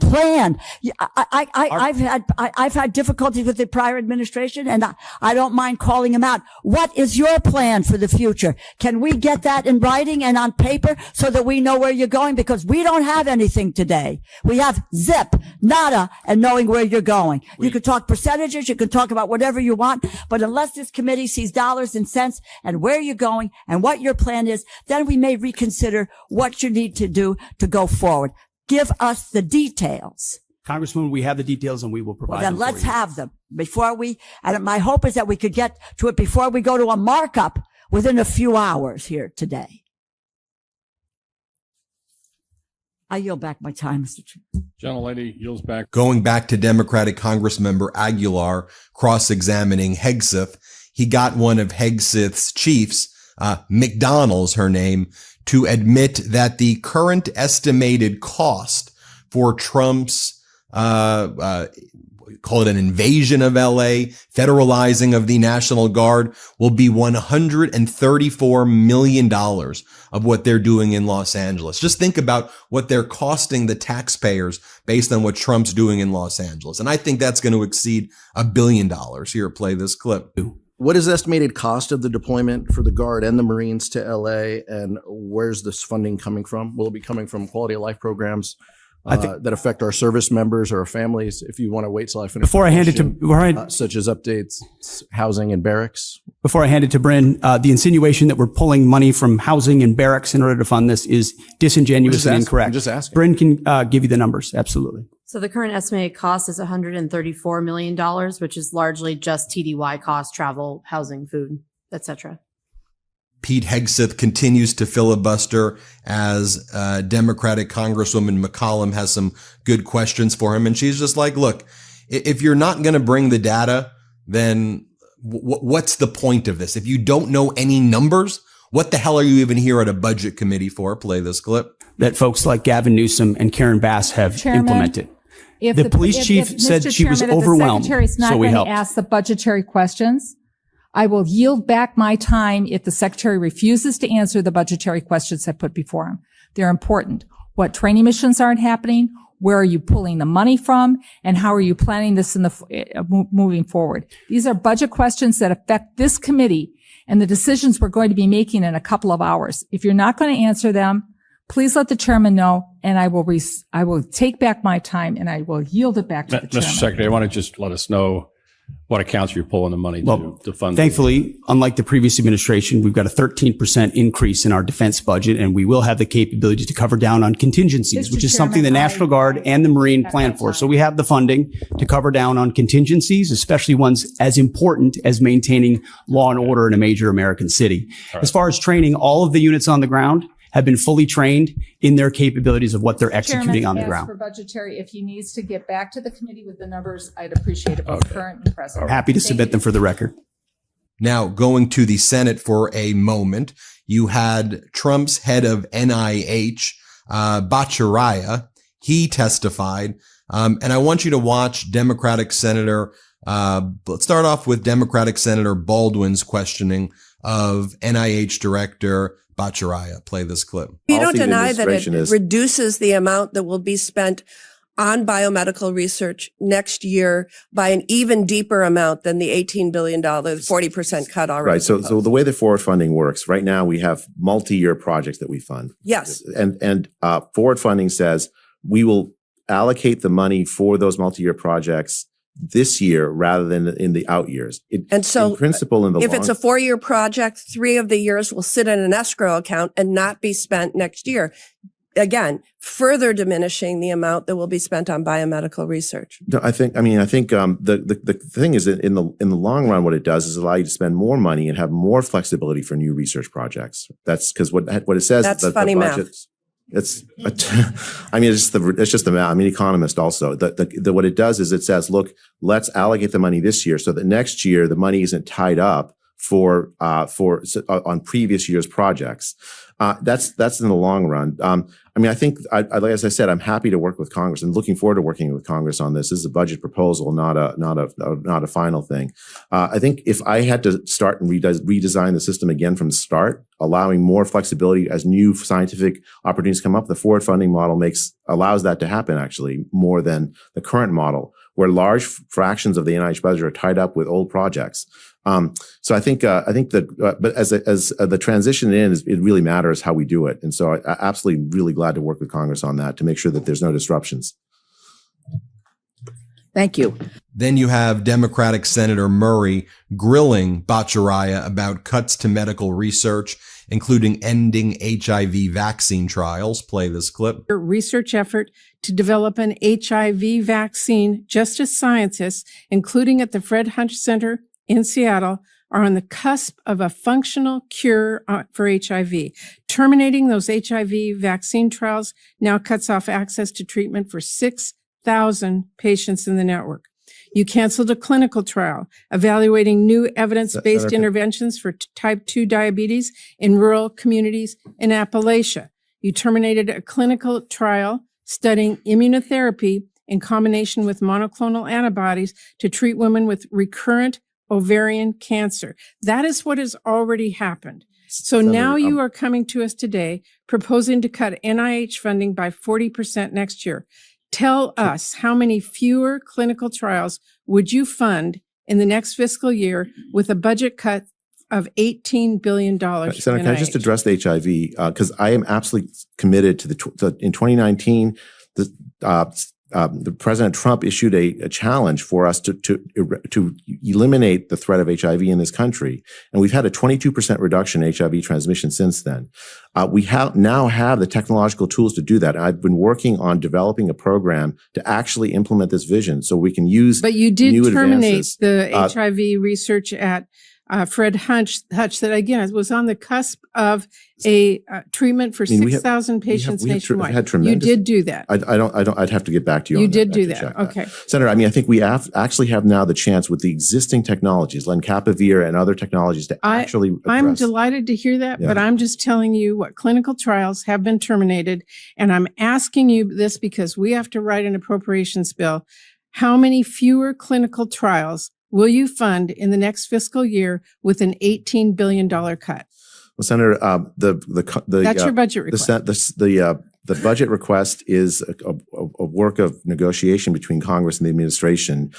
plan? I've had difficulties with the prior administration, and I don't mind calling them out. What is your plan for the future? Can we get that in writing and on paper so that we know where you're going? Because we don't have anything today. We have zip, nada, and knowing where you're going. You can talk percentages, you can talk about whatever you want, but unless this committee sees dollars and cents and where you're going and what your plan is, then we may reconsider what you need to do to go forward. Give us the details. Congresswoman, we have the details and we will provide them. Then let's have them and my hope is that we could get to it before we go to a markup within a few hours here today. I yield back my time, Mr. Chair. Gentlelady yields back. Going back to Democratic Congressmember Aguilar cross-examining Hegseth, he got one of Hegseth's chiefs, McDonald's, her name, to admit that the current estimated cost for Trump's, call it an invasion of LA, federalizing of the National Guard, will be $134 million of what they're doing in Los Angeles. Just think about what they're costing the taxpayers based on what Trump's doing in Los Angeles. And I think that's going to exceed $1 billion. Here, play this clip. What is the estimated cost of the deployment for the Guard and the Marines to LA, and where's this funding coming from? Will it be coming from quality of life programs that affect our service members or our families? If you want to wait till I finish. Before I hand it to, such as updates, housing and barracks. Before I hand it to Bryn, the insinuation that we're pulling money from housing and barracks in order to fund this is disingenuous and incorrect. I'm just asking. Bryn can give you the numbers. Absolutely. So the current estimated cost is $134 million, which is largely just TDY costs, travel, housing, food, etc. Pete Hegseth continues to filibuster as Democratic Congresswoman McCollum has some good questions for him. And she's just like, look, if you're not going to bring the data, then what's the point of this? If you don't know any numbers, what the hell are you even here at a budget committee for? Play this clip. That folks like Gavin Newsom and Karen Bass have implemented. If the police chief said she was overwhelmed, the secretary's not so we going helped. to ask the budgetary questions, I will yield back my time if the secretary refuses to answer the budgetary questions I put before him. They're important. What training missions aren't happening? Where are you pulling the money from? And how are you planning this in the moving forward? These are budget questions that affect this committee and the decisions we're going to be making in a couple of hours. If you're not going to answer them, please let the chairman know, and I will take back my time and I will yield it back to the chairman. Mr. Secretary, I want to just let us know what accounts you're pulling the money to fund. Thankfully, unlike the previous administration, we've got a 13% increase in our defense budget, and we will have the capability to cover down on contingencies, which is something the National Guard and the Marine plan for. So we have the funding to cover down on contingencies, especially ones as important as maintaining law and order in a major American city. As far as training, all of the units on the ground have been fully trained in their capabilities of what they're executing on the ground. For budgetary, if he needs to get back to the committee with the numbers, I'd appreciate it, both current and present. Happy to submit them for the record. Now, going to the Senate for a moment, you had Trump's head of NIH, Bhattacharya. He testified, and I want you to watch Democratic Senator, let's start off with Democratic Senator Baldwin's questioning of NIH Director Bhattacharya. Play this clip. You don't deny that it reduces the amount that will be spent on biomedical research next year by an even deeper amount than the $18 billion, 40% cut already. Right. So the way the forward funding works, right now we have multi-year projects that we fund. Yes. And forward funding says we will allocate the money for those multi-year projects this year rather than in the out years. And so in principle, if it's a 4-year project, 3 of the years will sit in an escrow account and not be spent next year. Again, further diminishing the amount that will be spent on biomedical research. No, I think the thing is that in the long run, what it does is allow you to spend more money and have more flexibility for new research projects. That's because what it says. That's funny math. It's just the math. I'm an economist also. What it does is it says, look, let's allocate the money this year so that next year the money isn't tied up on previous year's projects. That's in the long run. I mean, I think, as I said, I'm happy to work with Congress and looking forward to working with Congress on this. This is a budget proposal, not a final thing. I think if I had to start and redesign the system again from the start, allowing more flexibility as new scientific opportunities come up, the forward funding model allows that to happen actually more than the current model, where large fractions of the NIH budget are tied up with old projects. So I think that, but as the transition it really matters how we do it. And so I absolutely really glad to work with Congress on that to make sure that there's no disruptions. Thank you. Then you have Democratic Senator Murray grilling Bhattacharya about cuts to medical research, including ending HIV vaccine trials. Play this clip. Research effort to develop an HIV vaccine, just as scientists, including at the Fred Hutch Center in Seattle, are on the cusp of a functional cure for HIV. Terminating those HIV vaccine trials now cuts off access to treatment for 6,000 patients in the network. You canceled a clinical trial evaluating new evidence-based interventions for type 2 diabetes in rural communities in Appalachia. You terminated a clinical trial studying immunotherapy in combination with monoclonal antibodies to treat women with recurrent ovarian cancer. That is what has already happened. So now you are coming to us today proposing to cut NIH funding by 40% next year. Tell us how many fewer clinical trials would you fund in the next fiscal year with a budget cut of $18 billion? Senator, can I just address the HIV? Because I am absolutely committed to in 2019, the President Trump issued a challenge for us to eliminate the threat of HIV in this country. And we've had a 22% reduction in HIV transmission since then. We now have the technological tools to do that. I've been working on developing a program to actually implement this vision so we can use But you did new terminate advances. the HIV research at Fred Hutch that again was on the cusp of a treatment for 6,000 patients nationwide. You did do that. I'd have to get back to you. You on did that. do I have to that. check Okay. Senator, I mean, I think we actually have now the chance with the existing technologies, lenacapavir and other technologies to actually address. I'm delighted to hear that, but I'm just telling you what clinical trials have been terminated. And I'm asking you this because we have to write an appropriations bill. How many fewer clinical trials will you fund in the next fiscal year with an $18 billion cut? Well, Senator, That's your budget request. The budget request is a work of negotiation between Congress and the administration.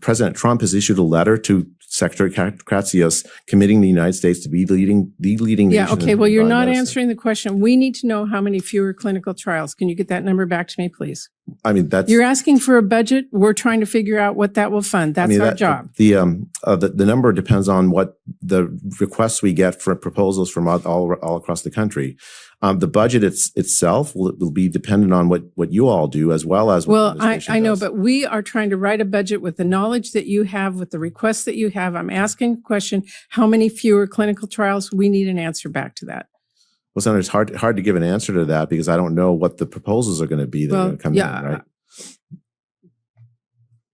President Trump has issued a letter to Secretary Kratsios committing the United States to be the leading nation. Yeah, okay. Well, you're not medicine. answering the question. We need to know how many fewer clinical trials. Can you get that number back to me, please? I mean, You're asking for a budget. We're trying to figure out what that will fund. That's our job. The number depends on what the requests we get for proposals from all across the country. The budget itself will be dependent on what you all do as well as what the administration I know, does. but we are trying to write a budget with the knowledge that you have, with the requests that you have. I'm asking a question: how many fewer clinical trials? We need an answer back to that. Well, Senator, it's hard to give an answer to that because I don't know what the proposals are going to be that are going to come in, right?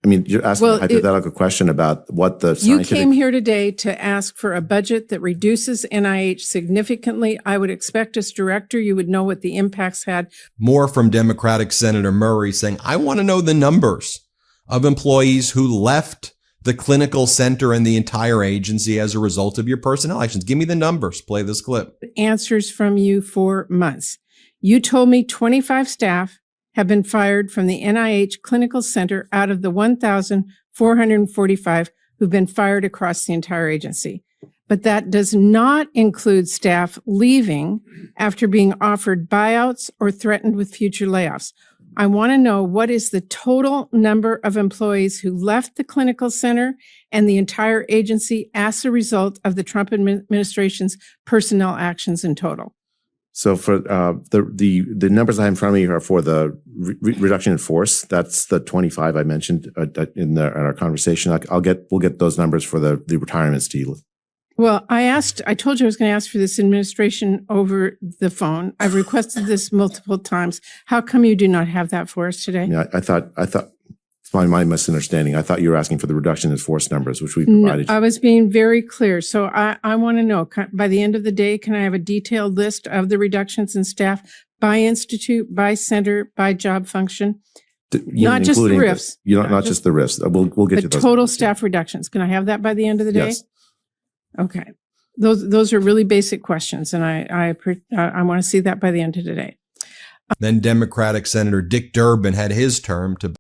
I mean, you're asking a hypothetical question about what the scientific... You came here today to ask for a budget that reduces NIH significantly. I would expect as director, you would know what the impacts had. More from Democratic Senator Murray saying, I want to know the numbers of employees who left the clinical center and the entire agency as a result of your personnel actions. Give me the numbers. Play this clip. Answers from you for months. You told me 25 staff have been fired from the NIH Clinical Center out of the 1,445 who've been fired across the entire agency. But that does not include staff leaving after being offered buyouts or threatened with future layoffs. I want to know what is the total number of employees who left the clinical center and the entire agency as a result of the Trump administration's personnel actions in total. So for the numbers I have in front of me are for the reduction in force. That's the 25 I mentioned in our conversation. We'll get those numbers for the retirements to you. Well, I told you I was going to ask for this administration over the phone. I've requested this multiple times. How come you do not have that for us today? Yeah, I thought it's my misunderstanding. I thought you were asking for the reduction in force numbers, which we provided. No, I was being very clear. So I want to know, by the end of the day, can I have a detailed list of the reductions in staff by institute, by center, by job function, You- not just the including RIFs. You don't, not just the RIFs. We'll get to but those. total staff reductions. Can I have that by the end of the day? Yes. Okay. Those are really basic questions, and I want to see that by the end of today. Then Democratic Senator Dick Durbin had his term to